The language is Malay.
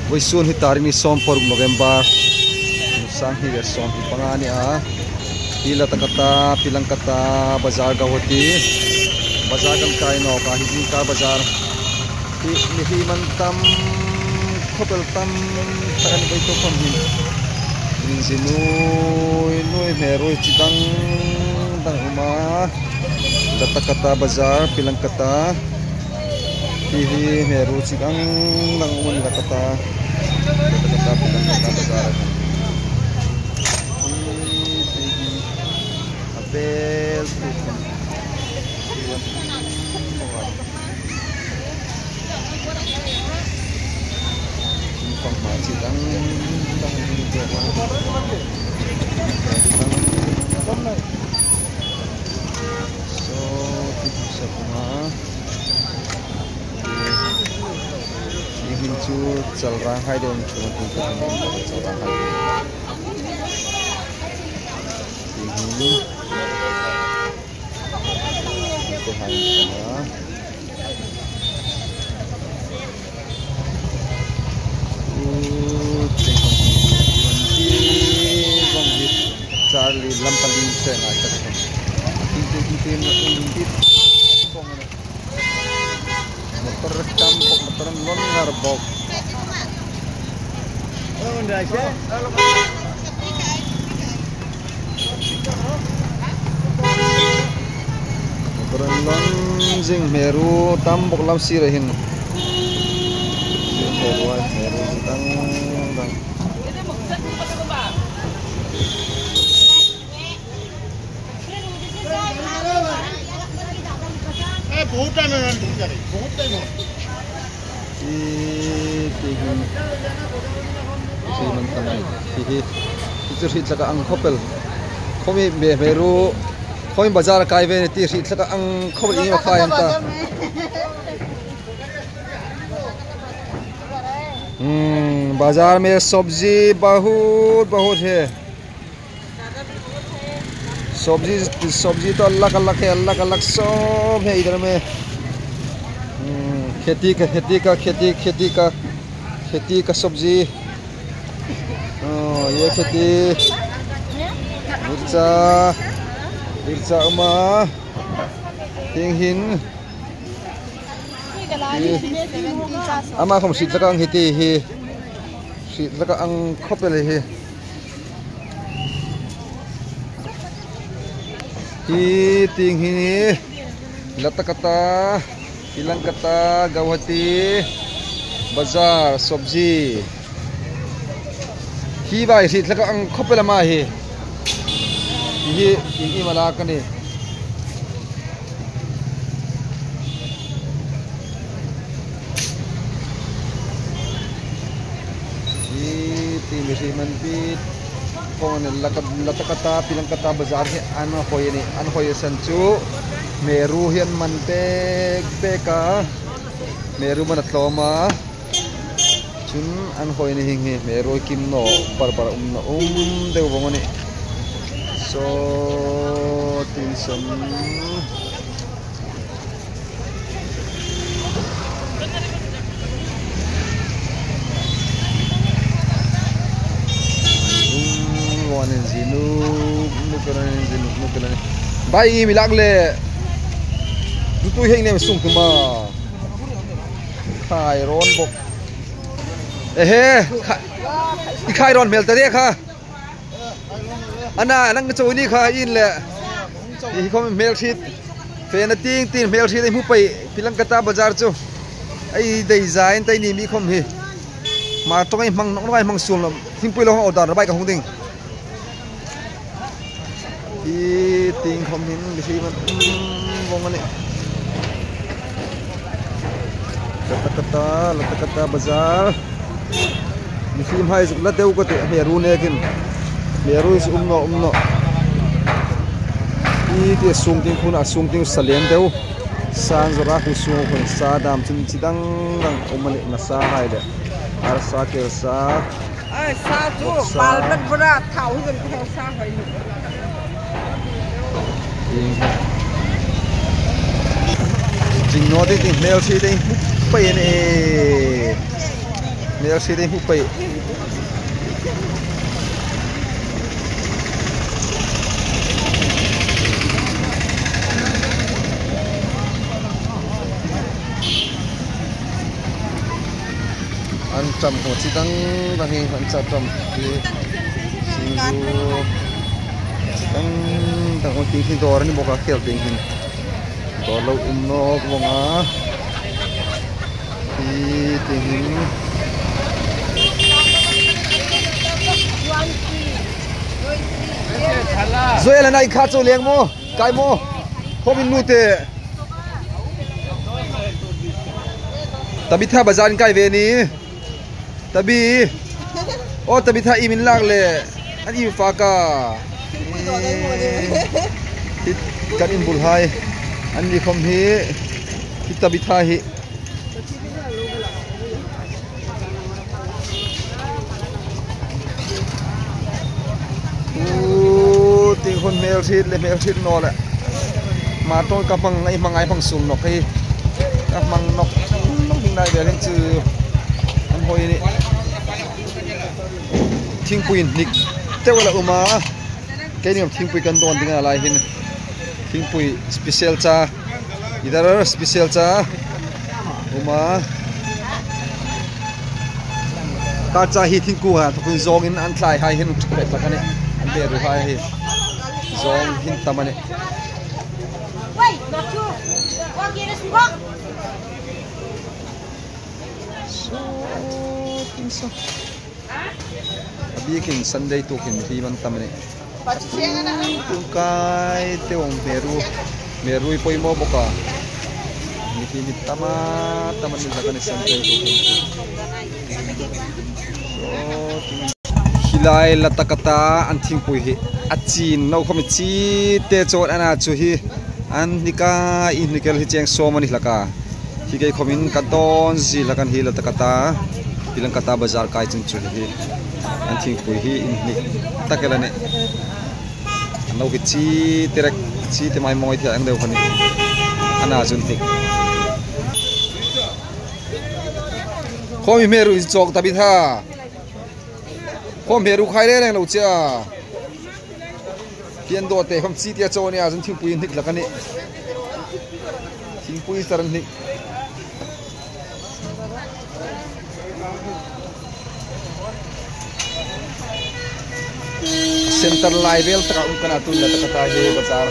Voi soon hitari ni som por November sang hi som pangani a pila takata pilang kata bazar gawati bazar kan kai no ka hi ka bazar hi man tam khopel tam takan bai to kom hin ring sinui meroi chidang dang uma datakata bazar pilang kata hi meru chidang dang un datakata pilang kata bazar abel chidang so bisa kuma ingin cu calrang hai don calrang hai ingin itu hai kuma Charlie lampaling sen ata kan tin undit kong motor campok motor non ngarbok ndak ya motor non jing meru tambok lam sirahin meru tang Bhutan nan jare Bhutan mo tingin si mantan itu rit laka ang khopel khomi meru khomi bazar kai ve ti rit laka ang khopel ni ma khai anta बाजार में सब्जी बहुत है सब्जी तो अलग अलग सब है इधर में खेती का सब्जी ये खेती मिर्चा Uma tinghin ama khom sit laka ang hiti hi sit laka ang khopel hi ting hini latakata ilang kata gawati bazar sabji hi bai sit laka ang khopel ma hi malakani misi manpit kong latakata pilang kata bazar hi ano hoye sanchu meru hian mantek peka meru manatloma chun an hoye ni hingi meru kimno barbar deu bongoni so tinson nukeran bai milagle tu heng nem sung kuma khai ron bok khai ron mel tare kha ana nang choni kha in le hi khom mel thit fe na tin mel thit mu pai pilang kata bazar chu ai design tai ni mi khom hi ma tongai mang sul thing pui lo order bai ka hong ding ting khom hin bisi man wong ani latakata bazar bisi mai zukla deu ko te meru ne kin meru is umno ti sung ting khuna sung ting salen deu sang zara ku sung khun sa dam chin chidang dang umani na sa hai de ar sa ke sa ai sa chu bal bet bra thau hin ko sa hai jing no ding mel si ding pai ne Mel si ding hu pai an cham ho chi dang dang hi an cha cham ki singu dang dang ho ting hin dor ni boka khel ting hin dor lo no wonga ti ting hin Zoe la nai kha chu leng mo kai mo homin nu te Tabitha bazar kai ve ni Tabi oh Tabitha imin lak le an im fa ka kan in bul hai an ni khom hi Tabitha hi ting hon mel sit no la ma to ka pang ai mangai pang sum nok hi ka mang nok ding nai ber hin chu an hoi ni thing puin nik te wala uma ke ni thing pui kan don dinga lai hin thing pui special cha idar special cha uma ta cha hi thing ku ha thukun zong in an thlai hai hin thuk ta kan an be ru hai hi zong hin tamane Wei, Matthew. Wag yun na sumok. So Abikin Sunday to kin himan tamane Tungkai teong meru ipoi mo boka Niki tama taman nila kan Sunday to kin Hilai latakata anting pui hi achin no khomi chi te chot ana chu hi an nika in nikel hi cheng so mani laka hi kai khomin kadon zi lakan hi latakata bilang kata bazar kai chen chu hi anting pui hi in ni takela ne no ki chi terek chi te mai moi thia ang deu khani ana jun tik khomi meru chok tabitha khom meru khai re lo cha pian do te khom chi tia chonia jun thing pui nik lakani thing pui saran nik center level taka ukana tu la taka he bazar